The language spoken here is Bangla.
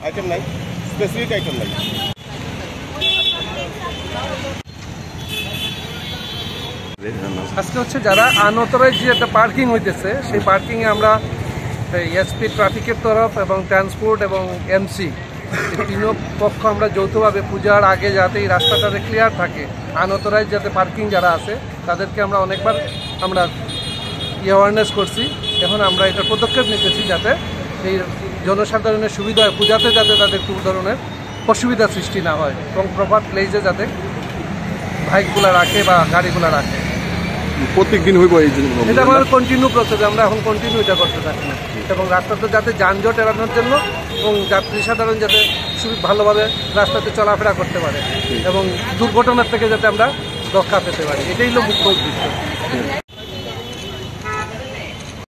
আইটেম নাই, স্পেসিফিক আইটেম নাই। আজকে হচ্ছে যারা আনঅথরাইজ যে একটা পার্কিং হইতেছে সেই পার্কিংয়ে আমরা এসপি ট্রাফিকের তরফ এবং ট্রান্সপোর্ট এবং এমসি তিনও পক্ষ আমরা যৌথভাবে পূজার আগে যাতে এই রাস্তাটাতে ক্লিয়ার থাকে, আনঅথরাইজ যাতে পার্কিং যারা আছে তাদেরকে আমরা অনেকবার আমরা অ্যাওয়ারনেস করছি। এখন আমরা এটা পদক্ষেপ নিতেছি যাতে এই জনসাধারণের সুবিধা হয়, পূজাতে যাতে তাদের কোনো ধরনের অসুবিধা সৃষ্টি না হয় এবং প্রপার প্লেসে যাতে বাইকগুলো রাখে বা গাড়িগুলো রাখে। প্রত্যেকদিন হইব এই জন্য এটা আমাদের কন্টিনিউ প্রসেস, আমরা এখন কন্টিনিউ এটা করতে থাকি এবং রাস্তাতে যাতে যানজট এড়ানোর জন্য এবং যাত্রী সাধারণ যাতে ভালোভাবে রাস্তাতে চলাফেরা করতে পারে এবং দুর্ঘটনার থেকে যাতে আমরা রক্ষা পেতে পারি, এটাই হলো মুখ্য উদ্দেশ্য।